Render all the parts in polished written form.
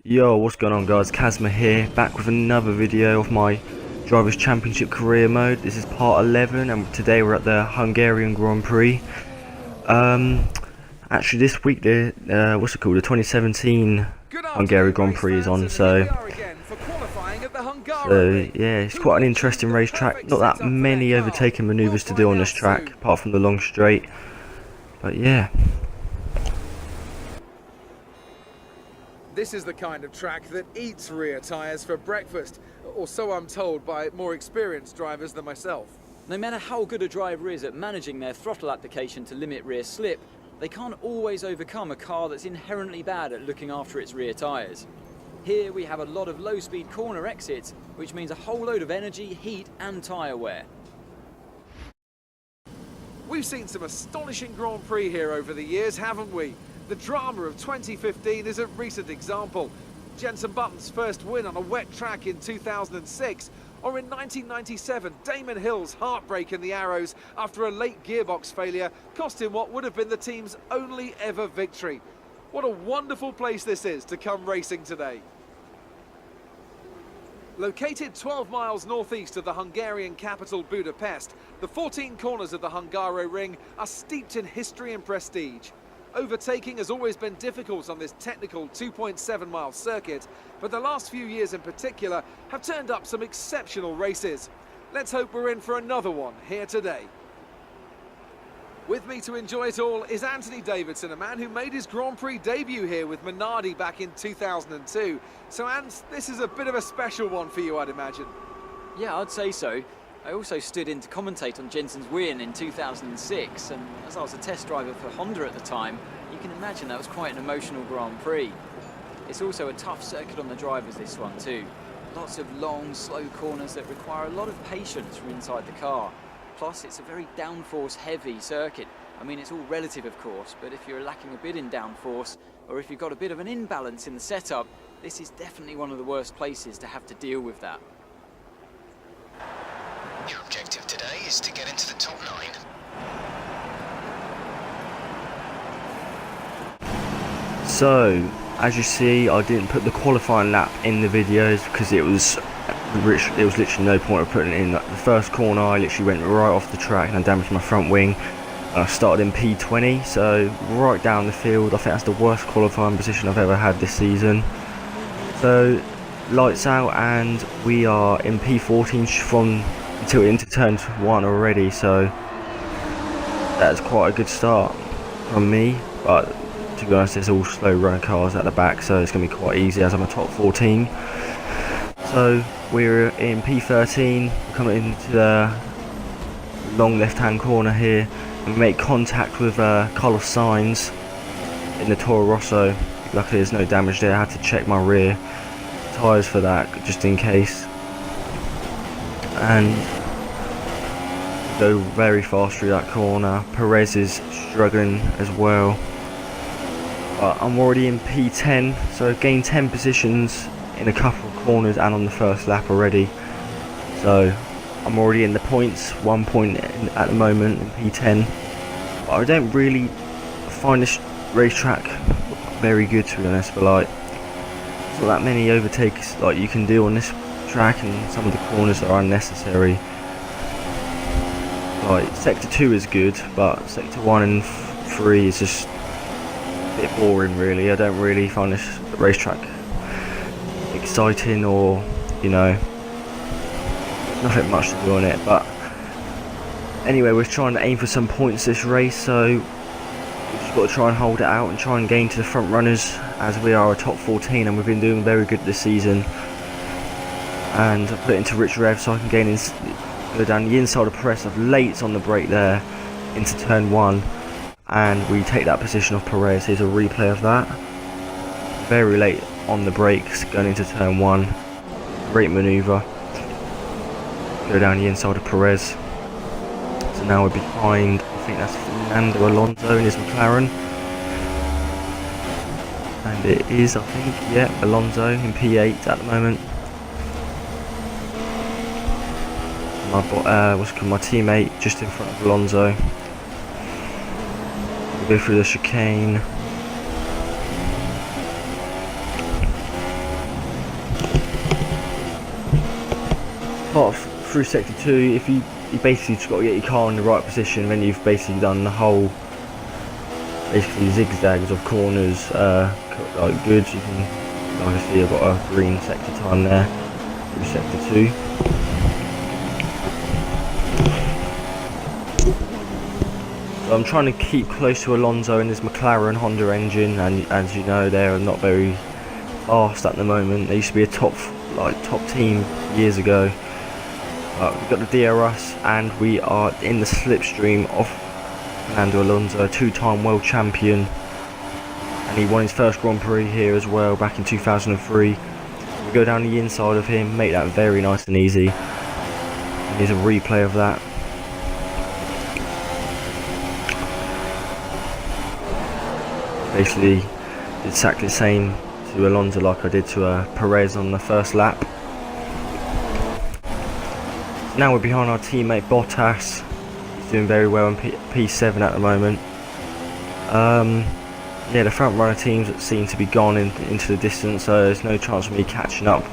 Yo, what's going on guys, Kazma here, back with another video of my Drivers' Championship career mode. This is part 11 and today we're at the Hungarian Grand Prix. Actually this week the 2017 Hungary Grand Prix is on, so yeah, it's quite an interesting racetrack. Not that many overtaking manoeuvres to do on this track, apart from the long straight, but yeah. This is the kind of track that eats rear tyres for breakfast, or so I'm told by more experienced drivers than myself. No matter how good a driver is at managing their throttle application to limit rear slip, they can't always overcome a car that's inherently bad at looking after its rear tyres. Here we have a lot of low-speed corner exits, which means a whole load of energy, heat and tyre wear. We've seen some astonishing Grand Prix here over the years, haven't we? The drama of 2015 is a recent example. Jenson Button's first win on a wet track in 2006, or in 1997, Damon Hill's heartbreak in the Arrows after a late gearbox failure cost him what would have been the team's only ever victory. What a wonderful place this is to come racing today. Located 12 miles northeast of the Hungarian capital Budapest, the 14 corners of the Hungaroring are steeped in history and prestige. Overtaking has always been difficult on this technical 2.7-mile circuit, but the last few years in particular have turned up some exceptional races. Let's hope we're in for another one here today. With me to enjoy it all is Anthony Davidson, a man who made his Grand Prix debut here with Minardi back in 2002. So, Ant, this is a bit of a special one for you, I'd imagine. Yeah, I'd say so. I also stood in to commentate on Jenson's win in 2006, and as I was a test driver for Honda at the time, you can imagine that was quite an emotional Grand Prix. It's also a tough circuit on the drivers, this one too. Lots of long, slow corners that require a lot of patience from inside the car. Plus, it's a very downforce heavy circuit. I mean, it's all relative of course, but if you're lacking a bit in downforce, or if you've got a bit of an imbalance in the setup, this is definitely one of the worst places to have to deal with that. Your objective today is to get into the top 9. So, as you see, I didn't put the qualifying lap in the videos because it was literally no point of putting it in. The first corner I literally went right off the track and I damaged my front wing. I started in P20, so right down the field. I think that's the worst qualifying position I've ever had this season. So, lights out, and we are in P14 from into turn 1 already, so that's quite a good start from me, but to be honest, it's all slow runner cars at the back, so it's going to be quite easy as I'm a top 14. So we're in P13, we're coming into the long left hand corner here, and we make contact with Carlos Sainz in the Toro Rosso. Luckily there's no damage there. I had to check my rear tyres for that just in case, and go very fast through that corner. Perez is struggling as well, but I'm already in P10, so I've gained 10 positions in a couple of corners and on the first lap already, so I'm already in the points, 1 point at the moment in P10. But I don't really find this racetrack very good, to be honest, but like, there's not that many overtakes like you can do on this track, and some of the corners are unnecessary. Like sector 2 is good, but sector 1 and 3 is just a bit boring really. I don't really find this racetrack exciting, or you know, nothing much to do on it. But anyway, we're trying to aim for some points this race, so we've just got to try and hold it out and try and gain to the front runners, as we are a top 14 and we've been doing very good this season. And I put it into rich rev so I can go down the inside of Perez. I've late on the brake there into turn 1, and we take that position off Perez. Here's a replay of that. Very late on the brakes going into turn 1. Great manoeuvre. Go down the inside of Perez. So now we're behind, I think that's Fernando Alonso in his McLaren. And it is, I think, yeah, Alonso in P8 at the moment. My teammate just in front of Alonso. We'll go through the chicane. Apart through sector 2, if you basically just got to get your car in the right position, then you've basically done the whole zigzags of corners like good. You can, like I see, I've got a green sector time there through sector 2. So I'm trying to keep close to Alonso in this McLaren Honda engine, and as you know, they're not very fast at the moment. They used to be a top team years ago. We've got the DRS, and we are in the slipstream of Fernando Alonso, a two-time world champion, and he won his first Grand Prix here as well back in 2003. We go down the inside of him, make that very nice and easy. And here's a replay of that. Basically, did exactly the same to Alonso like I did to Perez on the first lap. Now we're behind our teammate Bottas. He's doing very well in P7 at the moment. Yeah, the front runner teams seem to be gone into the distance, so there's no chance of me catching up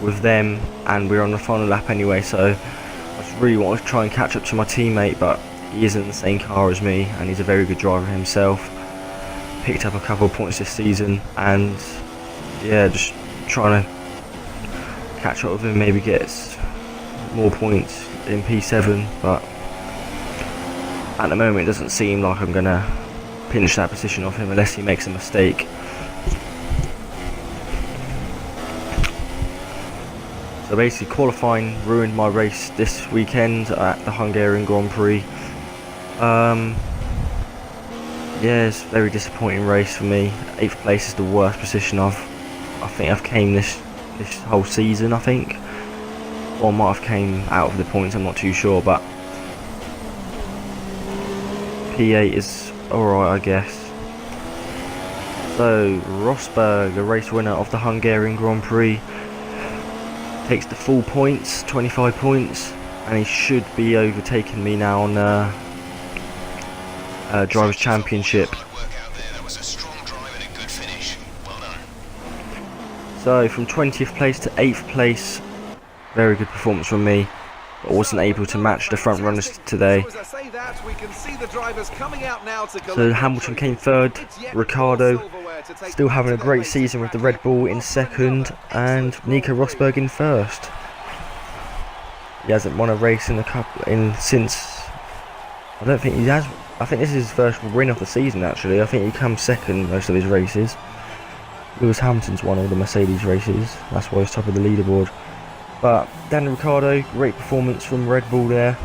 with them, and we're on the final lap anyway, so I just really want to try and catch up to my teammate, but he isn't in the same car as me, and he's a very good driver himself. Picked up a couple of points this season, and yeah, just trying to catch up with him, maybe get more points in P7, but at the moment it doesn't seem like I'm gonna pinch that position off him unless he makes a mistake. So basically, qualifying ruined my race this weekend at the Hungarian Grand Prix. Yeah, it's a very disappointing race for me. 8th place is the worst position I think I've came this whole season, I think. Or I might have came out of the points, I'm not too sure, but P8 is alright, I guess. So Rosberg, the race winner of the Hungarian Grand Prix, takes the full points, 25 points, and he should be overtaking me now on Drivers' Championship. So from 20th place to 8th place, very good performance from me, but wasn't able to match the front runners today. So Hamilton came third, Ricciardo still having a great season with the Red Bull in second, and Nico Rosberg in first. He hasn't won a race since, I don't think he has. I think this is his first win of the season actually. I think he comes second most of his races. Lewis Hamilton's won all the Mercedes races, that's why he's top of the leaderboard. But Daniel Ricciardo, great performance from Red Bull there,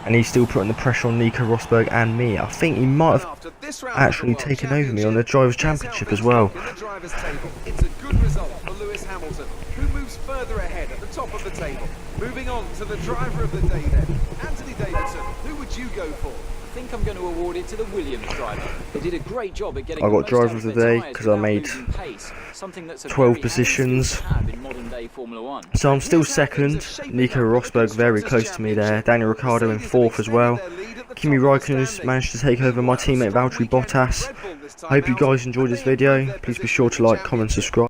and he's still putting the pressure on Nico Rosberg and me. I think he might have actually taken over me on the Drivers' Championship as well. It's a good result for Lewis Hamilton, who moves further ahead at the top of the table. Moving on to the driver of the day then, Anthony Davidson. Who would you go for? I think I'm going to award it to the Williams driver. They did a great job at getting I got driver of the day because I made 12 positions. So I'm still second. Nico Rosberg very close to me there. Daniel Ricciardo in fourth as well. Kimi Raikkonen's managed to take over my teammate Valtteri Bottas. I hope you guys enjoyed this video. Please be sure to like, comment, subscribe.